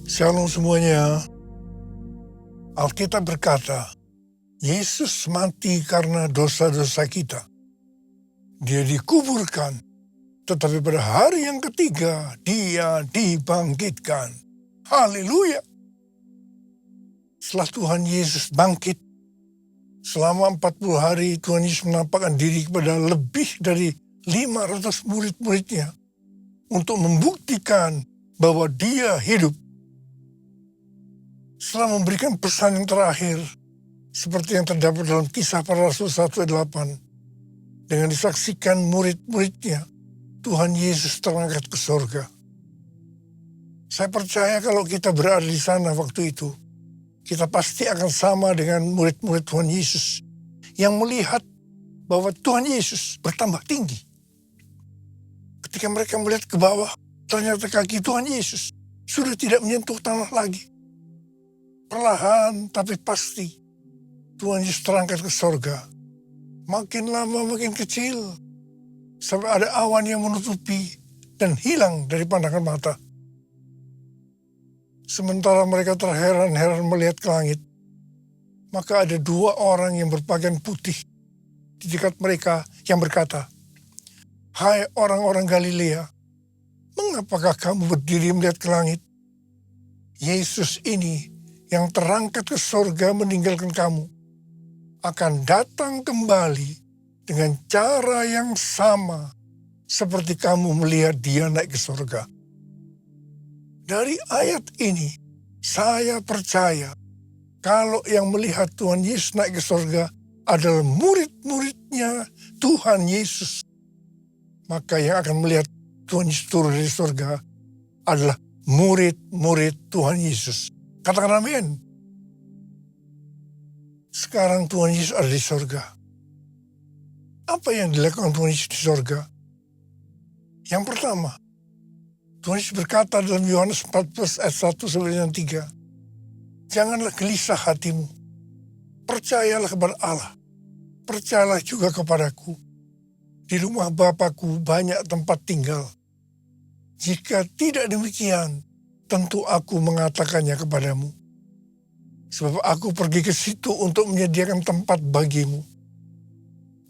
Shalom semuanya. Alkitab berkata, Yesus mati karena dosa-dosa kita. Dia dikuburkan, tetapi pada hari yang ketiga, dia dibangkitkan. Haleluya. Setelah Tuhan Yesus bangkit, selama 40 hari Tuhan Yesus menampakkan diri kepada lebih dari 500 murid-muridnya untuk membuktikan bahwa dia hidup. Setelah memberikan pesan yang terakhir, seperti yang terdapat dalam Kisah Para Rasul 1:8, dengan disaksikan murid-muridnya, Tuhan Yesus terangkat ke surga. Saya percaya kalau kita berada di sana waktu itu, kita pasti akan sama dengan murid-murid Tuhan Yesus yang melihat bahwa Tuhan Yesus bertambah tinggi. Ketika mereka melihat ke bawah, ternyata kaki Tuhan Yesus sudah tidak menyentuh tanah lagi. Perlahan tapi pasti Tuhan Yesus terangkat ke surga. Makin lama makin kecil, sampai ada awan yang menutupi dan hilang dari pandangan mata. Sementara mereka terheran-heran melihat ke langit, maka ada 2 orang yang berpakaian putih di dekat mereka yang berkata, "Hai orang-orang Galilea, mengapakah kamu berdiri melihat ke langit? Yesus ini yang terangkat ke surga meninggalkan kamu, akan datang kembali dengan cara yang sama seperti kamu melihat dia naik ke surga." Dari ayat ini, saya percaya kalau yang melihat Tuhan Yesus naik ke surga adalah murid-muridnya Tuhan Yesus, maka yang akan melihat Tuhan Yesus turun dari surga adalah murid-murid Tuhan Yesus. Katakan amin. Sekarang Tuhan Yesus ada di surga. Apa yang dilakukan Tuhan Yesus di surga? Yang pertama, Tuhan Yesus berkata dalam Yohanes 14 ayat 1-3, "Janganlah gelisah hatimu. Percayalah kepada Allah. Percayalah juga kepadaku. Di rumah Bapa-Ku banyak tempat tinggal. Jika tidak demikian, tentu aku mengatakannya kepadamu. Sebab aku pergi ke situ untuk menyediakan tempat bagimu.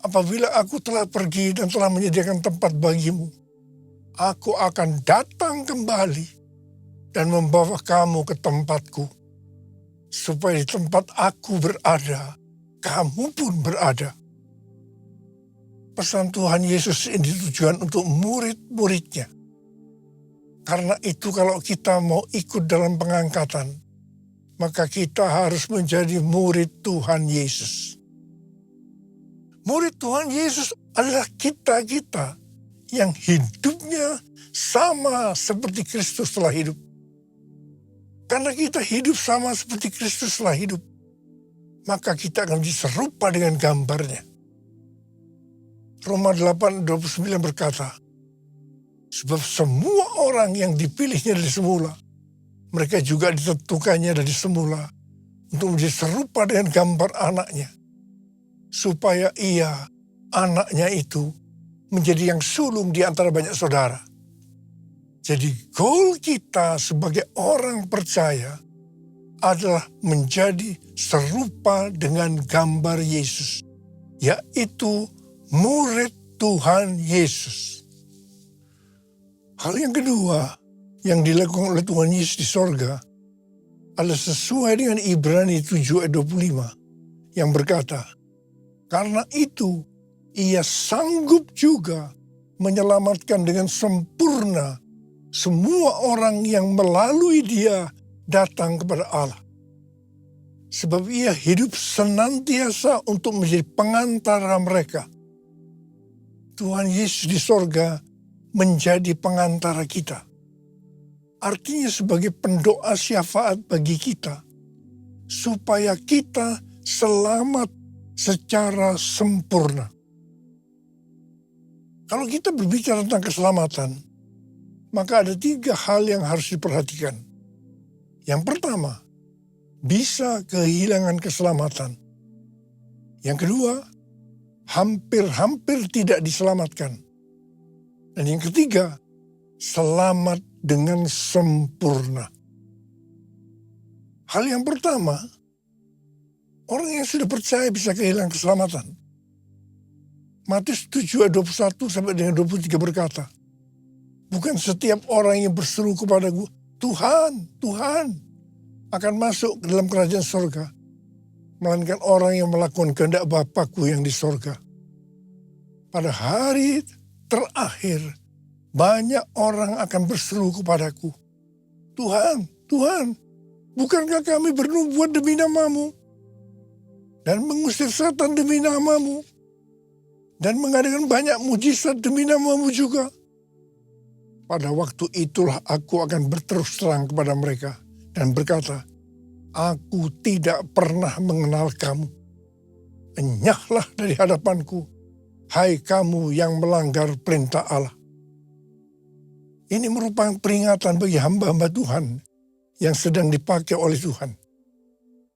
Apabila aku telah pergi dan telah menyediakan tempat bagimu, aku akan datang kembali dan membawa kamu ke tempatku, supaya di tempat aku berada, kamu pun berada." Pesan Tuhan Yesus ini ditujukan untuk murid-muridnya. Karena itu kalau kita mau ikut dalam pengangkatan, maka kita harus menjadi murid Tuhan Yesus. Murid Tuhan Yesus adalah kita-kita yang hidupnya sama seperti Kristus telah hidup. Karena kita hidup sama seperti Kristus telah hidup, maka kita akan menjadi serupa dengan gambarnya. Roma 8:29 berkata, "Sebab semua orang yang dipilihnya dari semula, mereka juga ditentukannya dari semula untuk menjadi serupa dengan gambar anaknya, supaya ia, anaknya itu, menjadi yang sulung di antara banyak saudara." Jadi goal kita sebagai orang percaya adalah menjadi serupa dengan gambar Yesus, yaitu murid Tuhan Yesus. Hal yang kedua yang dilakukan oleh Tuhan Yesus di sorga adalah sesuai dengan Ibrani 7 ayat 25 yang berkata, "Karena itu ia sanggup juga menyelamatkan dengan sempurna semua orang yang melalui dia datang kepada Allah. Sebab ia hidup senantiasa untuk menjadi pengantara mereka." Tuhan Yesus di sorga menjadi pengantara kita. Artinya sebagai pendoa syafaat bagi kita, supaya kita selamat secara sempurna. Kalau kita berbicara tentang keselamatan, maka ada 3 hal yang harus diperhatikan. Yang pertama, bisa kehilangan keselamatan. Yang kedua, hampir-hampir tidak diselamatkan. Dan yang ketiga, selamat dengan sempurna. Hal yang pertama, orang yang sudah percaya bisa kehilangan keselamatan. Matius 7 ayat 21 sampai dengan 23 berkata, bukan setiap orang yang berseru kepadaku, Tuhan, Tuhan, akan masuk ke dalam kerajaan sorga, melainkan orang yang melakukan kehendak Bapakku yang di sorga. Pada hari terakhir, banyak orang akan berseru kepadaku, Tuhan, Tuhan, bukankah kami bernubuat demi namamu, dan mengusir setan demi namamu, dan mengadakan banyak mujizat demi namamu juga? Pada waktu itulah aku akan berterus terang kepada mereka dan berkata, aku tidak pernah mengenal kamu. Enyahlah dari hadapanku, hai kamu yang melanggar perintah Allah. Ini merupakan peringatan bagi hamba-hamba Tuhan yang sedang dipakai oleh Tuhan.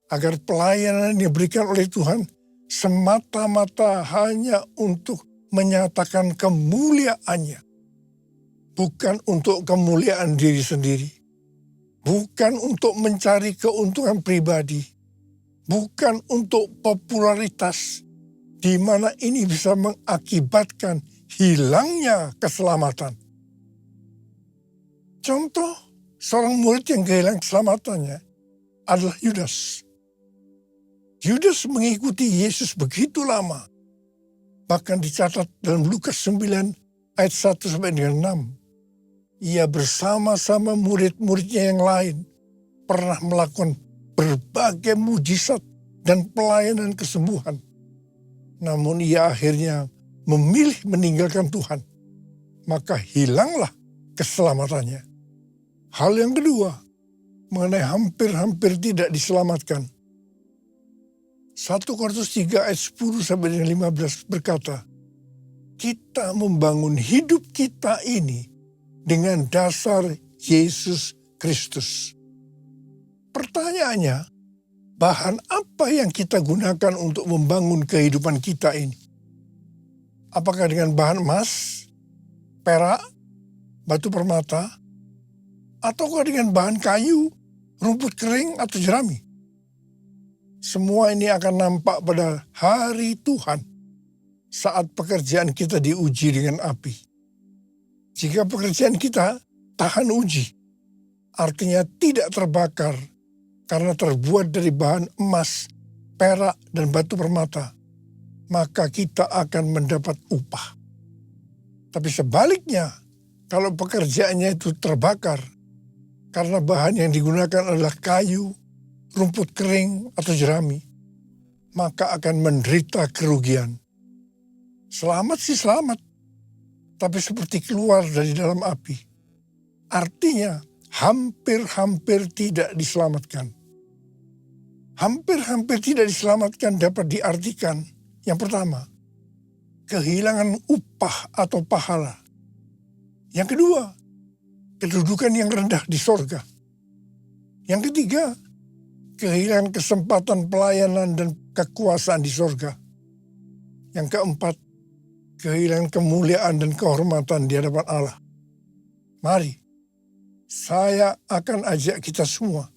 Agar pelayanan yang diberikan oleh Tuhan semata-mata hanya untuk menyatakan kemuliaannya. Bukan untuk kemuliaan diri sendiri. Bukan untuk mencari keuntungan pribadi. Bukan untuk popularitas, di mana ini bisa mengakibatkan hilangnya keselamatan. Contoh, seorang murid yang kehilangan keselamatannya adalah Yudas. Yudas mengikuti Yesus begitu lama. Bahkan dicatat dalam Lukas 9 ayat 1 sampai dengan 6. Ia bersama-sama murid-muridnya yang lain pernah melakukan berbagai mujizat dan pelayanan kesembuhan. Namun ia akhirnya memilih meninggalkan Tuhan. Maka hilanglah keselamatannya. Hal yang kedua, mengenai hampir-hampir tidak diselamatkan. 1 Korintus 3 ayat 10 sampai dengan 15 berkata, kita membangun hidup kita ini dengan dasar Yesus Kristus. Pertanyaannya, bahan apa yang kita gunakan untuk membangun kehidupan kita ini? Apakah dengan bahan emas, perak, batu permata, ataukah dengan bahan kayu, rumput kering, atau jerami? Semua ini akan nampak pada hari Tuhan saat pekerjaan kita diuji dengan api. Jika pekerjaan kita tahan uji, artinya tidak terbakar karena terbuat dari bahan emas, perak, dan batu permata, maka kita akan mendapat upah. Tapi sebaliknya, kalau pekerjaannya itu terbakar karena bahan yang digunakan adalah kayu, rumput kering, atau jerami, maka akan menderita kerugian. Selamat sih selamat, tapi seperti keluar dari dalam api. Artinya, hampir-hampir tidak diselamatkan. Hampir-hampir tidak diselamatkan dapat diartikan, yang pertama, kehilangan upah atau pahala. Yang kedua, kedudukan yang rendah di sorga. Yang ketiga, kehilangan kesempatan pelayanan dan kekuasaan di sorga. Yang keempat, kehilangan kemuliaan dan kehormatan di hadapan Allah. Mari, saya akan ajak kita semua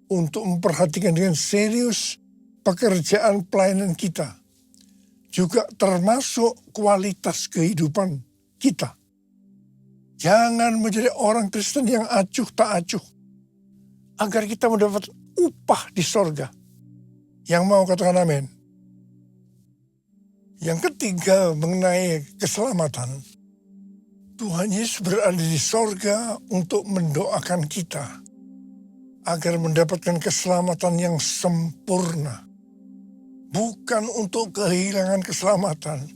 untuk memperhatikan dengan serius pekerjaan pelayanan kita, juga termasuk kualitas kehidupan kita. Jangan menjadi orang Kristen yang acuh tak acuh, agar kita mendapat upah di sorga. Yang mau katakan amin. Yang ketiga mengenai keselamatan. Tuhan Yesus berada di sorga untuk mendoakan kita agar mendapatkan keselamatan yang sempurna. Bukan untuk kehilangan keselamatan,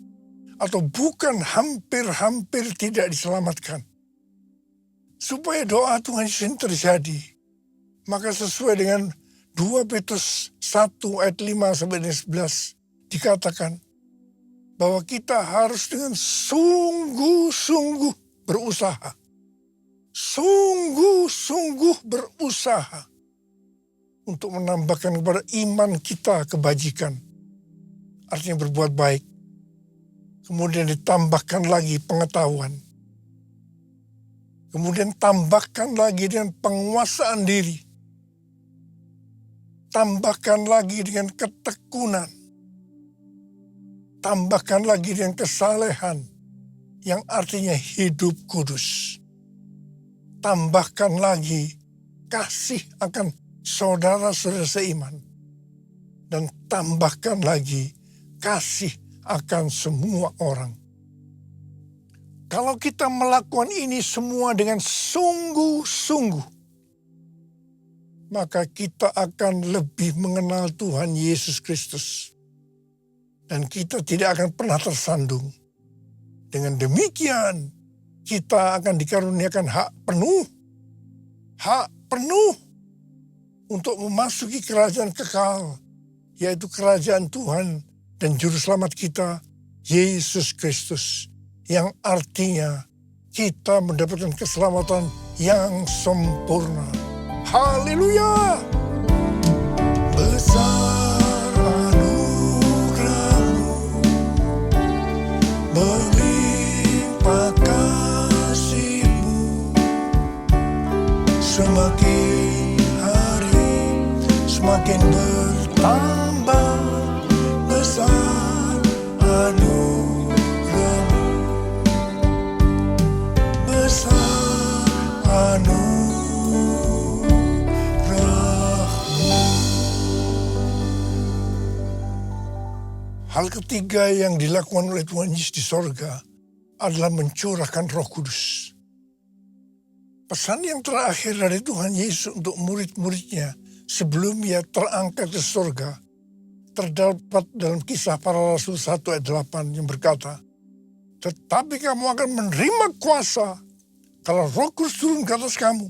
atau bukan hampir-hampir tidak diselamatkan. Supaya doa Tuhan Yesus ini terjadi, maka sesuai dengan 2 Petrus 1 ayat 5 sampai 11 dikatakan bahwa kita harus dengan sungguh-sungguh berusaha. Sungguh-sungguh berusaha untuk menambahkan kepada iman kita kebajikan. Artinya berbuat baik. Kemudian ditambahkan lagi pengetahuan. Kemudian tambahkan lagi dengan penguasaan diri. tambahkan lagi dengan ketekunan, tambahkan lagi dengan kesalehan, yang artinya hidup kudus. Tambahkan lagi kasih akan saudara-saudara seiman. Dan tambahkan lagi kasih akan semua orang. Kalau kita melakukan ini semua dengan sungguh-sungguh, maka kita akan lebih mengenal Tuhan Yesus Kristus. Dan kita tidak akan pernah tersandung. Dengan demikian, kita akan dikaruniakan hak penuh untuk memasuki kerajaan kekal, yaitu kerajaan Tuhan dan Juru Selamat kita, Yesus Kristus, yang artinya kita mendapatkan keselamatan yang sempurna. Haleluya! Besar anugerah-Mu, berlimpah kasih-Mu, semakin hari semakin bertambah. Besar anugerah-Mu, besar anugerah-Mu. Hal ketiga yang dilakukan oleh Tuhan Yesus di sorga adalah mencurahkan Roh Kudus. Pesan yang terakhir dari Tuhan Yesus untuk murid-muridnya sebelum Ia terangkat ke sorga terdapat dalam Kisah Para Rasul 1 ayat 8 yang berkata, "Tetapi kamu akan menerima kuasa kalau Roh Kudus turun ke atas kamu,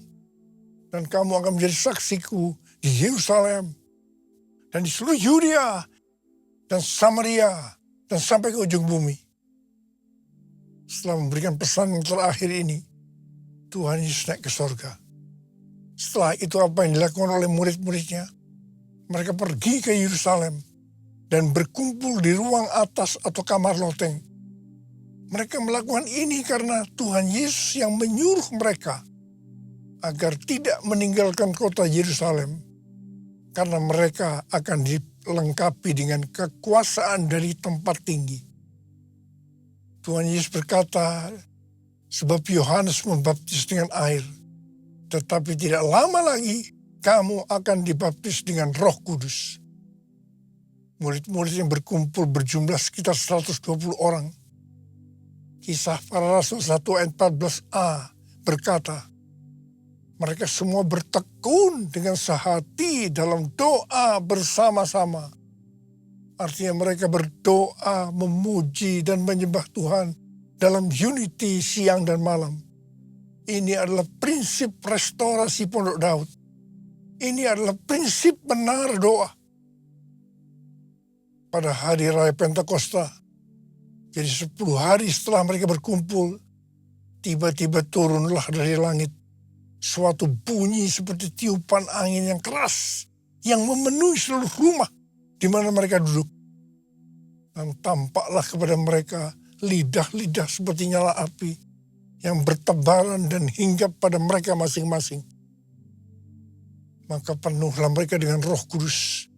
dan kamu akan menjadi saksiku di Yerusalem dan di seluruh Yudea dan Samaria dan sampai ke ujung bumi." Setelah memberikan pesan yang terakhir ini, Tuhan Yesus naik ke sorga. Setelah itu apa yang dilakukan oleh murid-muridnya? Mereka pergi ke Yerusalem dan berkumpul di ruang atas atau kamar loteng. Mereka melakukan ini karena Tuhan Yesus yang menyuruh mereka agar tidak meninggalkan kota Yerusalem, karena mereka akan dilengkapi dengan kekuasaan dari tempat tinggi. Tuhan Yesus berkata, sebab Yohanes membaptis dengan air, tetapi tidak lama lagi kamu akan dibaptis dengan Roh Kudus. Murid-murid yang berkumpul berjumlah sekitar 120 orang. Kisah Para Rasul 1 ayat 14a berkata, mereka semua bertekun dengan sehati dalam doa bersama-sama. Artinya mereka berdoa, memuji dan menyembah Tuhan dalam unity siang dan malam. Ini adalah prinsip restorasi Pondok Daud. Ini adalah prinsip benar doa. Pada hari raya Pentakosta, jadi 10 hari setelah mereka berkumpul, tiba-tiba turunlah dari langit suatu bunyi seperti tiupan angin yang keras yang memenuhi seluruh rumah di mana mereka duduk. Dan tampaklah kepada mereka lidah-lidah seperti nyala api yang bertebaran dan hinggap pada mereka masing-masing. Maka penuhlah mereka dengan Roh Kudus.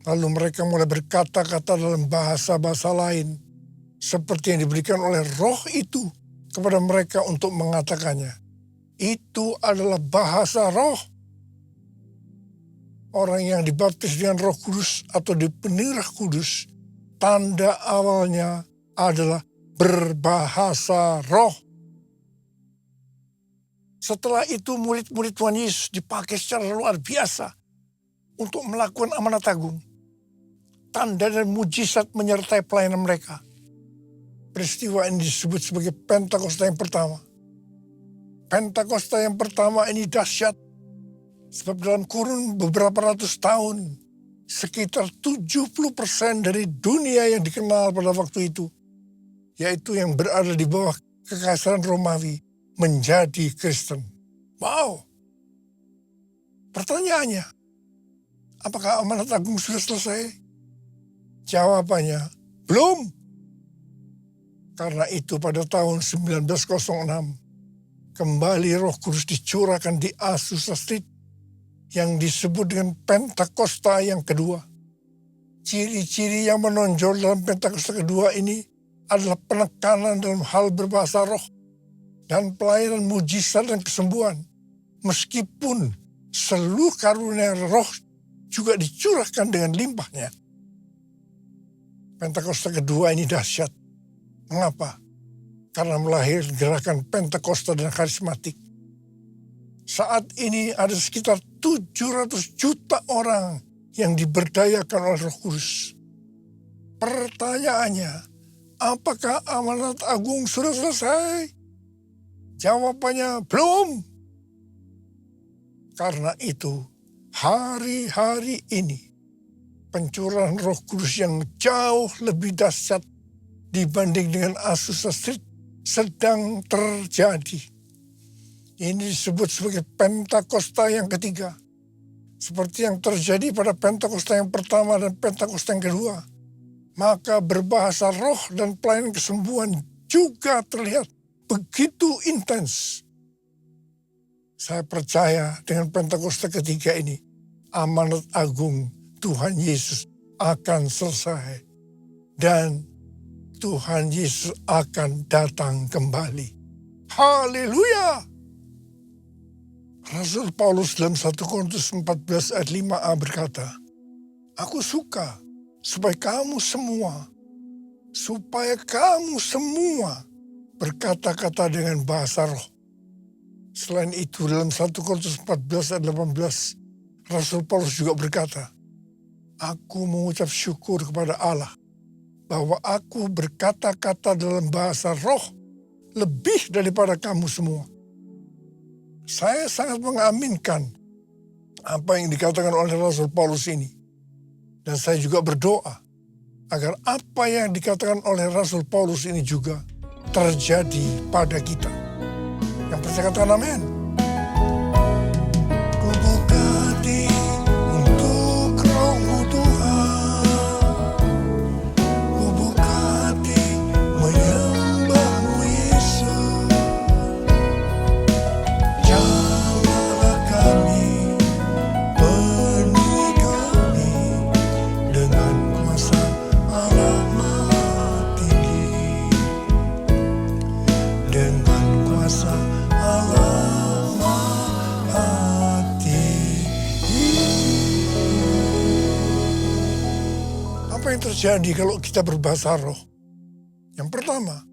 Lalu mereka mulai berkata-kata dalam bahasa-bahasa lain, seperti yang diberikan oleh Roh itu kepada mereka untuk mengatakannya. Itu adalah bahasa Roh. Orang yang dibaptis dengan Roh Kudus atau dipenuhi Roh Kudus, tanda awalnya adalah berbahasa roh. Setelah itu murid-murid Tuhan Yesus dipakai secara luar biasa untuk melakukan amanat agung. Tanda dan mujizat menyertai pelayanan mereka. Peristiwa ini disebut sebagai Pentakosta yang pertama. Pentakosta yang pertama ini dahsyat, sebab dalam kurun beberapa ratus tahun, sekitar 70% dari dunia yang dikenal pada waktu itu, yaitu yang berada di bawah kekaisaran Romawi, menjadi Kristen. Wow! Pertanyaannya, apakah amanat agung sudah selesai? Jawabannya, belum. Karena itu pada tahun 1906, kembali Roh Kudus dicurahkan di Azusa Street, yang disebut dengan Pentakosta yang kedua. Ciri-ciri yang menonjol dalam Pentakosta kedua ini adalah penekanan dalam hal berbahasa roh dan pelayanan mujizat dan kesembuhan. Meskipun seluruh karunia roh juga dicurahkan dengan limpahnya. Pentakosta kedua ini dahsyat. Mengapa? Karena melahirkan gerakan Pentakosta dan karismatik. Saat ini ada sekitar 700 juta orang yang diberdayakan oleh Roh Kudus. Pertanyaannya, apakah amanat agung sudah selesai? Jawabannya belum. Karena itu, hari-hari ini pencurahan Roh Kudus yang jauh lebih dahsyat dibanding dengan Azusa Street sedang terjadi. Ini disebut sebagai Pentakosta yang ketiga. Seperti yang terjadi pada Pentakosta yang pertama dan Pentakosta yang kedua. Maka berbahasa roh dan pelayanan kesembuhan juga terlihat begitu intens. Saya percaya dengan Pentakosta ketiga ini, amanat agung Tuhan Yesus akan selesai. Dan Tuhan Yesus akan datang kembali. Haleluya! Rasul Paulus dalam 1 Korintus 14 ayat 5a berkata, "Aku suka supaya kamu semua berkata-kata dengan bahasa roh." Selain itu dalam 1 Korintus 14 ayat 18, Rasul Paulus juga berkata, "Aku mengucap syukur kepada Allah bahwa aku berkata-kata dalam bahasa roh lebih daripada kamu semua." Saya sangat mengaminkan apa yang dikatakan oleh Rasul Paulus ini. Dan saya juga berdoa agar apa yang dikatakan oleh Rasul Paulus ini juga terjadi pada kita. Yang percaya katakan amin. Ku buka hati untuk Roh-Mu Tuhan. Ku buka hati menyembah-Mu Yesus. Jamalah kami, penuhi kami dengan kuasa Allah Maha Tinggi. Dengan kuasa Allah Maha Tinggi. Apa yang terjadi kalau kita berbahasa roh? Yang pertama,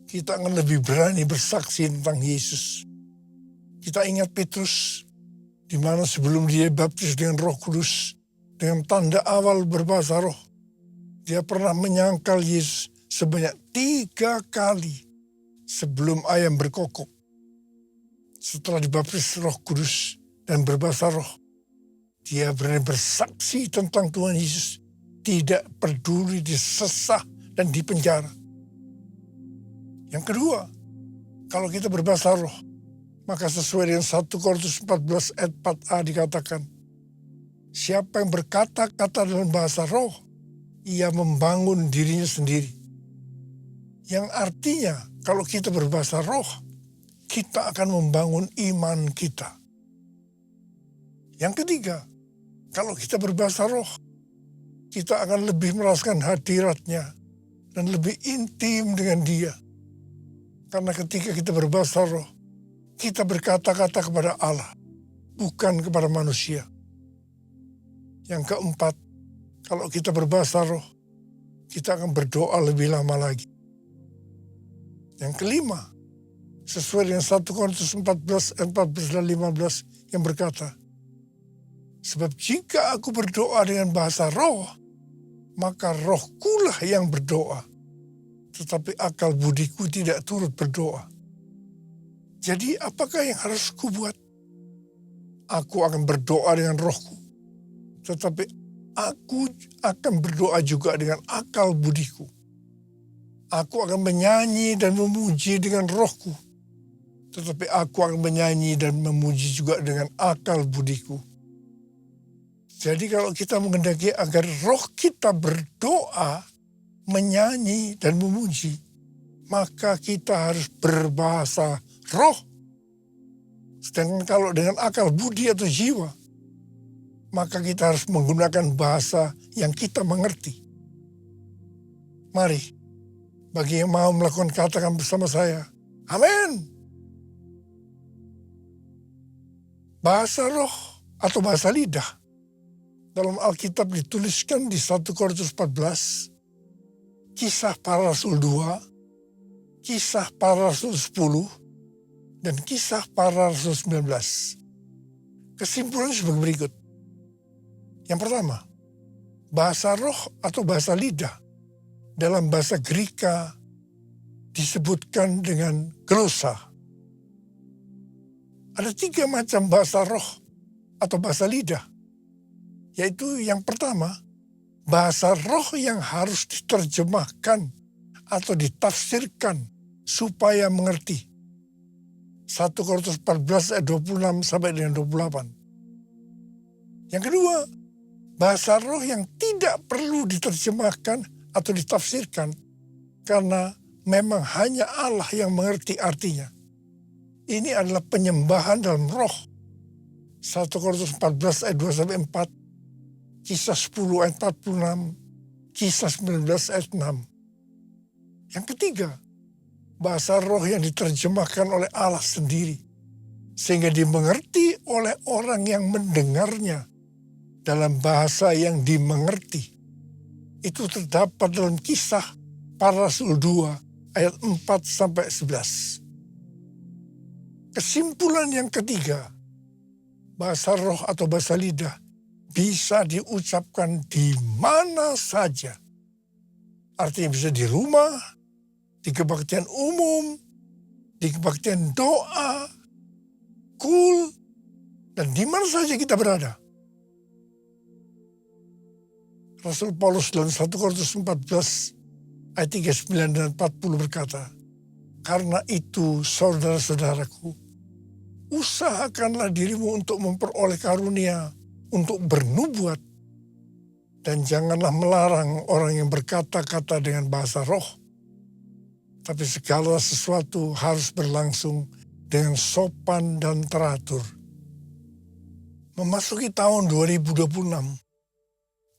kita akan lebih berani bersaksi tentang Yesus. Kita ingat Petrus, di mana sebelum dia baptis dengan Roh Kudus, dengan tanda awal berbahasa roh, dia pernah menyangkal Yesus sebanyak 3 kali sebelum ayam berkokok. Setelah dibaptis Roh Kudus dan berbahasa roh, dia berani bersaksi tentang Tuhan Yesus, tidak peduli disesah dan dipenjara. Yang kedua, kalau kita berbahasa roh, maka sesuai dengan 1 Korintus 14 ayat 4a dikatakan, siapa yang berkata-kata dalam bahasa roh, ia membangun dirinya sendiri. Yang artinya, kalau kita berbahasa roh, kita akan membangun iman kita. Yang ketiga, kalau kita berbahasa roh, kita akan lebih merasakan hadiratnya dan lebih intim dengan dia. Karena ketika kita berbahasa roh, kita berkata-kata kepada Allah, bukan kepada manusia. Yang keempat, kalau kita berbahasa roh, kita akan berdoa lebih lama lagi. Yang kelima, sesuai dengan 1 Korintus 14 dan 15 yang berkata, sebab jika aku berdoa dengan bahasa roh, maka rohkulah yang berdoa, tetapi akal budiku tidak turut berdoa. Jadi apakah yang harus kubuat? Aku akan berdoa dengan rohku, tetapi aku akan berdoa juga dengan akal budiku. Aku akan menyanyi dan memuji dengan rohku, tetapi aku akan menyanyi dan memuji juga dengan akal budiku. Jadi kalau kita menghendaki agar roh kita berdoa, menyanyi dan memuji, maka kita harus berbahasa roh. Sedangkan kalau dengan akal budi atau jiwa, maka kita harus menggunakan bahasa yang kita mengerti. Mari, bagi yang mau melakukan katakan bersama saya, amin. Bahasa roh atau bahasa lidah dalam Alkitab dituliskan di 1 Korintus 14, Kisah Para Rasul 2, Kisah Para Rasul 10, dan Kisah Para Rasul 19. Kesimpulannya sebagai berikut. Yang pertama, bahasa roh atau bahasa lidah dalam bahasa Greka disebutkan dengan glosa. Ada 3 macam bahasa roh atau bahasa lidah, yaitu yang pertama, bahasa roh yang harus diterjemahkan atau ditafsirkan supaya mengerti. 1 Korintus 14 ayat 26 sampai dengan 28. Yang kedua, bahasa roh yang tidak perlu diterjemahkan atau ditafsirkan karena memang hanya Allah yang mengerti artinya. Ini adalah penyembahan dalam roh. 1 Korintus 14 ayat 2 sampai 4, Kisah 10 ayat 46, Kisah 19 ayat 6. Yang ketiga, bahasa roh yang diterjemahkan oleh Allah sendiri sehingga dimengerti oleh orang yang mendengarnya dalam bahasa yang dimengerti. Itu terdapat dalam Kisah Para Rasul 2 ayat 4 sampai 11. Kesimpulan yang ketiga, bahasa roh atau bahasa lidah bisa diucapkan di mana saja. Artinya bisa di rumah, di kebaktian umum, di kebaktian doa, kul, dan di mana saja kita berada. Rasul Paulus dalam 1 Korintus 14 ayat 39 dan 40 berkata, karena itu saudara-saudaraku, usahakanlah dirimu untuk memperoleh karunia untuk bernubuat, dan janganlah melarang orang yang berkata-kata dengan bahasa roh. Tapi segala sesuatu harus berlangsung dengan sopan dan teratur. Memasuki tahun 2026,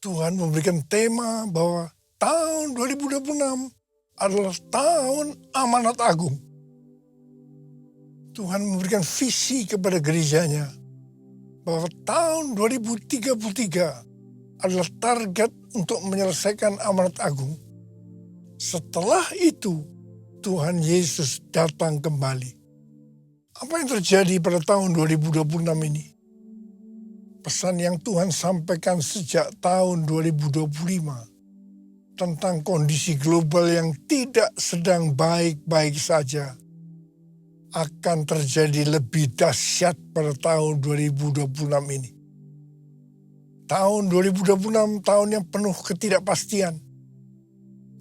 Tuhan memberikan tema bahwa tahun 2026 adalah tahun amanat agung. Tuhan memberikan visi kepada gerejanya bahwa tahun 2033 adalah target untuk menyelesaikan amanat agung. Setelah itu, Tuhan Yesus datang kembali. Apa yang terjadi pada tahun 2026 ini? Pesan yang Tuhan sampaikan sejak tahun 2025 tentang kondisi global yang tidak sedang baik-baik saja akan terjadi lebih dahsyat pada tahun 2026 ini. Tahun 2026 tahun yang penuh ketidakpastian.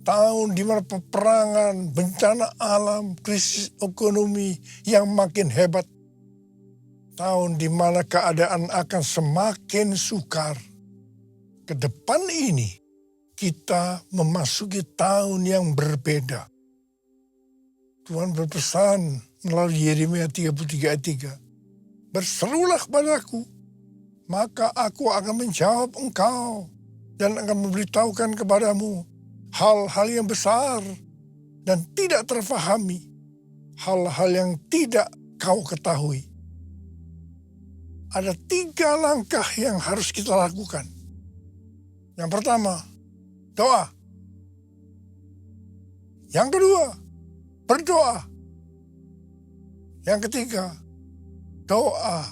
Tahun di mana peperangan, bencana alam, krisis ekonomi yang makin hebat. Tahun di mana keadaan akan semakin sukar. Ke depan ini kita memasuki tahun yang berbeda. Tuhan berpesan melalui Yeremia 33 ayat 3. Berserulah kepadaku, maka aku akan menjawab engkau dan akan memberitahukan kepadamu hal-hal yang besar dan tidak terfahami, hal-hal yang tidak kau ketahui. Ada 3 langkah yang harus kita lakukan. Yang pertama, doa. Yang kedua, berdoa. Yang ketiga, doa,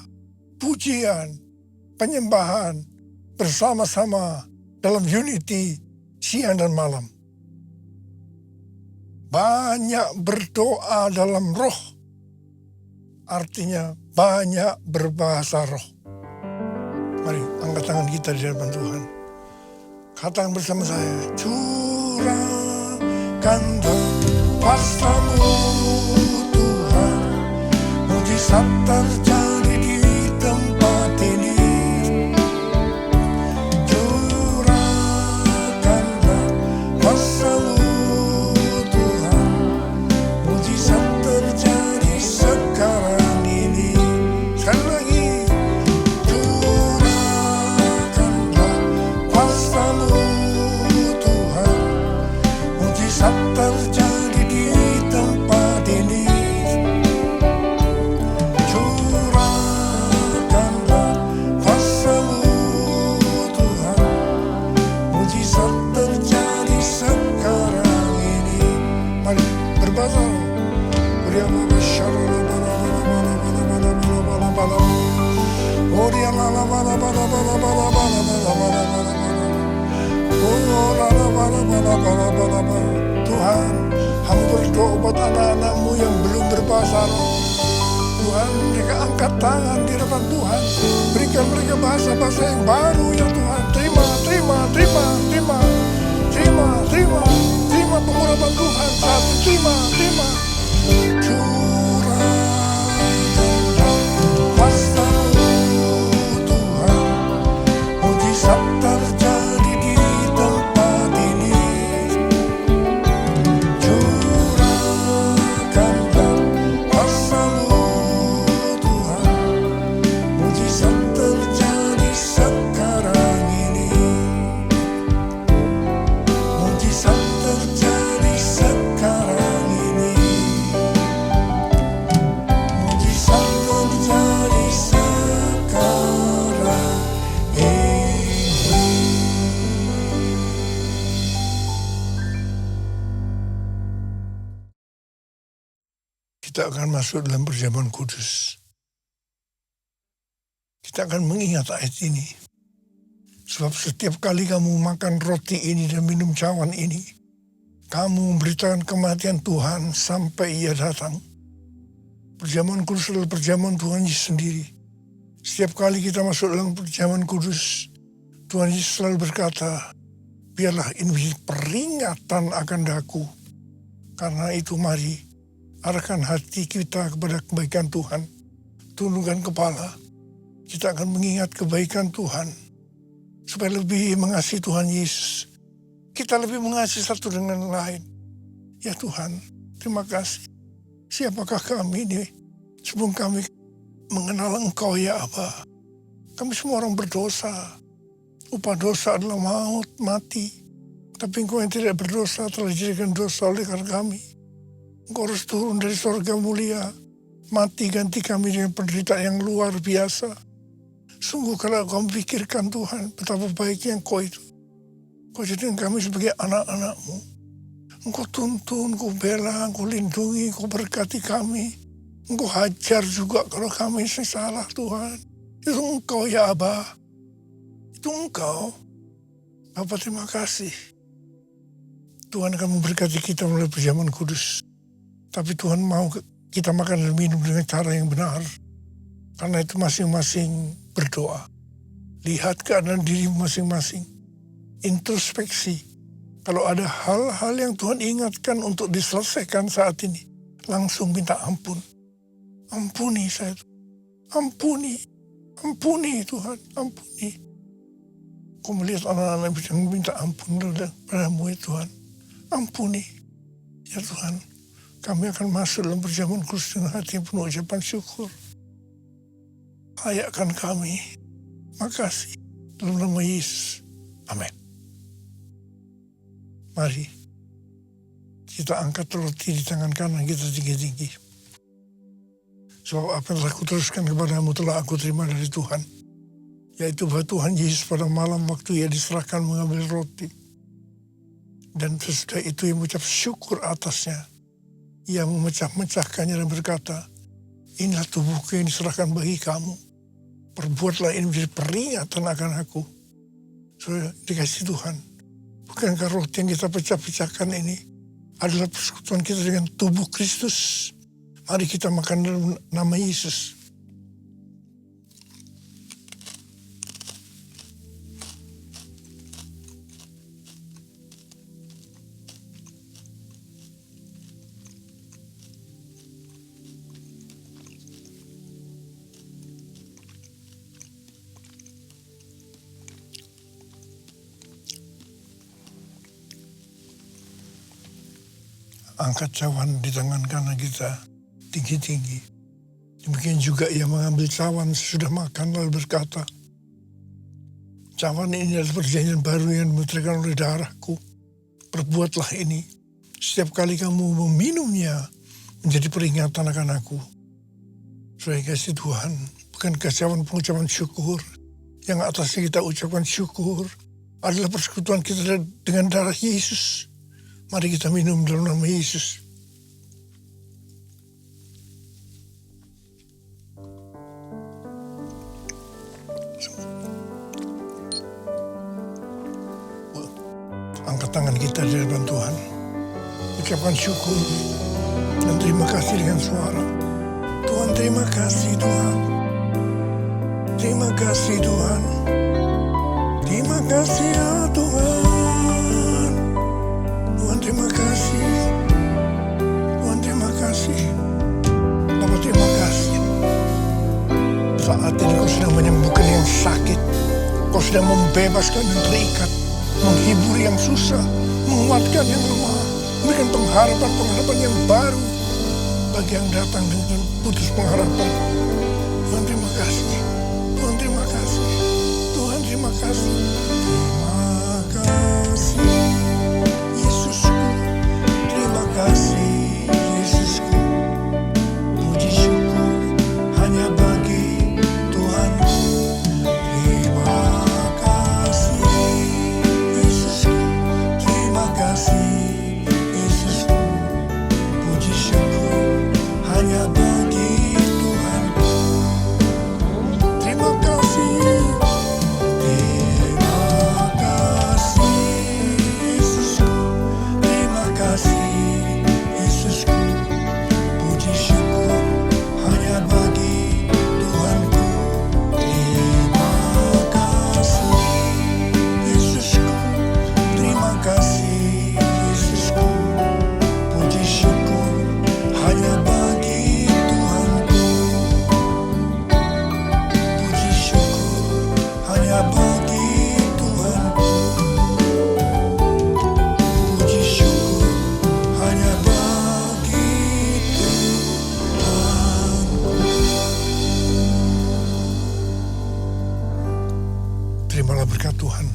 pujian, penyembahan bersama-sama dalam unity siang dan malam. Banyak berdoa dalam roh, artinya banyak berbahasa roh. Mari angkat tangan kita di hadapan Tuhan. Katakan bersama saya, curahkanlah kuasa-Mu Tuhan, mujizat terjadi di tempat ini. Curahkanlah kuasa-Mu Tuhan, mujizat terjadi sekarang ini. Sekali lagi, curahkanlah berbahasa. Tuhan, hamba berdoa buat anak-anakmu yang belum berbahasa roh. Tuhan, mereka angkat tangan di hadapan Tuhan. Berikan mereka bahasa-bahasa yang baru ya Tuhan. Terima pengurapan Tuhan. Satu, terima. Curahkanlah kuasa-Mu Tuhan, mujizat terjadi di tempat ini. Curahkanlah kuasa-Mu Tuhan, mujizat terjadi sekarang ini. Mujizat terjadi sekarang ini. Mujizat terjadi sekarang ini. Kita akan masuk dalam perjamuan kudus. Kita akan mengingat ayat ini. Sebab setiap kali kamu makan roti ini dan minum cawan ini, kamu memberitakan kematian Tuhan sampai Ia datang. Perjamuan kudus adalah perjamuan Tuhan Yesus sendiri. Setiap kali kita masuk dalam perjamuan kudus, Tuhan Yesus selalu berkata, biarlah ini menjadi peringatan akan daku. Karena itu mari, arahkan hati kita kepada kebaikan Tuhan. Tundukkan kepala, kita akan mengingat kebaikan Tuhan. Supaya lebih mengasihi Tuhan Yesus, kita lebih mengasihi satu dengan lain. Ya Tuhan, terima kasih. Siapakah kami ini sebelum kami mengenal Engkau ya Aba? Kami semua orang berdosa. Upah dosa adalah maut, mati. Tapi Engkau yang tidak berdosa telah dijadikan dosa oleh karena kami. Engkau harus turun dari surga mulia, mati ganti kami dengan penderitaan yang luar biasa. Sungguh kalau kau pikirkan Tuhan, betapa baiknya Engkau itu. Kau jadikan kami sebagai anak-anak-Mu. Engkau tuntun, Engkau bela, Engkau lindungi, Engkau berkati kami. Engkau hajar juga kalau kami salah Tuhan. Itu Engkau ya Aba. Itu Engkau. Bapa terima kasih. Tuhan akan memberkati kita melalui perjamuan kudus. Tapi Tuhan mau kita makan dan minum dengan cara yang benar. Karena itu masing-masing berdoa. Lihat keadaan diri masing-masing. Introspeksi. Kalau ada hal-hal yang Tuhan ingatkan untuk diselesaikan saat ini, langsung minta ampun. Ampuni saya. Ampuni Tuhan. Ampuni. Kau melihat anak-anak yang minta ampun padamu ya Tuhan. Ampuni. Ya Tuhan, kami akan masuk dalam perjamuan kudus dengan hati yang penuh ucapan syukur. Layakkan kami. Makasih. Dalam nama Yesus. Amin. Mari kita angkat roti di tangan kanan kita tinggi-tinggi. Sebab apa yang telah kuteruskan kepadamu telah aku terima dari Tuhan. Yaitu bahwa Tuhan Yesus pada malam waktu Ia diserahkan mengambil roti. Dan sesudah itu Ia mengucap syukur atasnya. Ia memecah-mecahkannya dan berkata, inilah tubuhku yang diserahkan bagi kamu. Perbuatlah ini menjadi peringatan akan aku. Saudara dikasih Tuhan. Bukankah roti yang kita pecah-pecahkan ini adalah persekutuan kita dengan tubuh Kristus? Mari kita makan dalam nama Yesus. Angkat cawan di tangan kanan kita tinggi-tinggi. Demikian juga Ia mengambil cawan sesudah makan lalu berkata, cawan ini adalah perjanjian baru yang dimutrakan oleh darahku. Perbuatlah ini setiap kali kamu meminumnya menjadi peringatan akan aku. Saudara kasih Tuhan, bukankah cawan pengucapan syukur yang atasnya kita ucapkan syukur adalah persekutuan kita dengan darah Yesus. Mari kita minum dalam nama Yesus. Angkat tangan kita di hadapan Tuhan. Ucapkan syukur dan terima kasih dengan suara. Tuhan, terima kasih Tuhan. Terima kasih Tuhan. Terima kasih ya Tuhan. Tuhan terima kasih. Tuhan terima kasih. Bapa terima kasih. Saat ini Kau sedang menyembuhkan yang sakit. Kau sedang membebaskan yang terikat. Menghibur yang susah. Menguatkan yang lemah. Memberikan pengharapan yang baru. Bagi yang datang dengan putus pengharapan. Tuhan terima kasih. Tuhan terima kasih. Tuhan terima kasih. Terima kasih Yesusku. Terima kasih Yesusku. Puji syukur hanya bagi Tuhanku. Terima kasih Yesusku. Terima kasih Yesusku. Puji syukur hanya bagi Tuhanku. Terima kasih. Terima kasih Yesusku. Terima kasih Yesusku. Puji syukur hanya bagi Tuhanku. Terima kasih Yesusku. Terima kasih Yesusku. Puji syukur hanya bagi Tuhanku. Puji syukur hanya bagi Tuhanku. Puji syukur hanya bagi Tuhanku. Terimalah berkat Tuhan.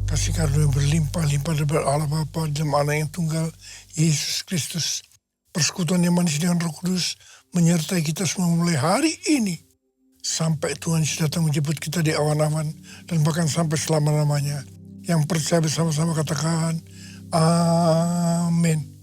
Kasih karunia yang berlimpah-limpah dari Allah Bapa dalam Anak yang tunggal, Yesus Kristus. Persekutuan yang manis dengan Roh Kudus menyertai kita semua mulai hari ini. Sampai Tuhan Yesus datang menjemput kita di awan-awan. Dan bahkan sampai selama-lamanya. Yang percaya bersama-sama katakan, Amin.